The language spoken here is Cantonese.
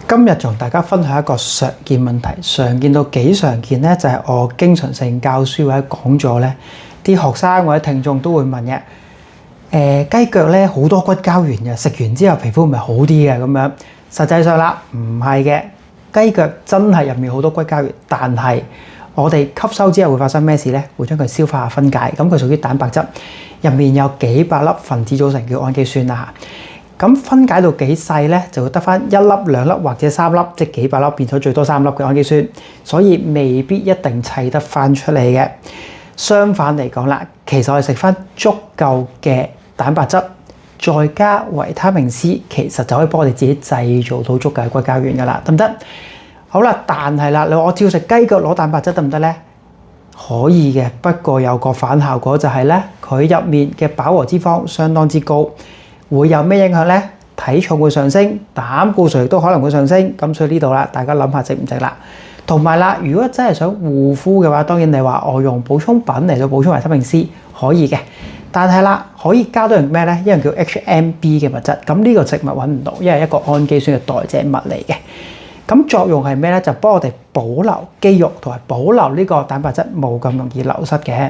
今日同大家分享一個常見問題，常見到幾常見咧，就係我經常性教書或者講座咧，啲學生或者聽眾都會問嘅。雞腳咧好多骨膠原嘅，食完之後皮膚咪好啲嘅咁樣。實際上啦，唔係嘅，雞腳真係入面好多骨膠原，但係我哋吸收之後會發生咩事咧？會將佢消化分解，咁佢屬於蛋白質，入面有幾百粒分子組成，叫氨基酸啦。咁分解到幾細咧，就會得翻1粒、2粒或者3粒，即係幾百粒變咗最多3粒嘅氨基酸，所以未必一定砌得翻出嚟嘅。相反嚟講啦，其實我哋食翻足夠嘅蛋白質，再加維他命 C， 其實就可以幫我哋自己製造到足夠嘅骨膠原噶啦，得唔得？好啦，但係啦，你話我照食雞腳攞蛋白質得唔得咧？可以嘅，不過有個反效果就係咧，佢入面嘅飽和脂肪相當之高。會有咩影響咧？體重會上升，膽固醇亦都可能會上升。咁所以呢度啦，大家諗下值唔值啦？同埋啦，如果真係想護膚嘅話，當然你話我用補充品嚟到補充維他命 C 可以嘅，但係啦，可以加多樣咩咧？一樣叫 HMB 嘅物質。咁呢個植物揾唔到，因為一個氨基酸嘅代謝物嚟嘅。咁作用係咩咧？就幫我哋保留肌肉同埋保留呢個蛋白質冇咁容易流失嘅。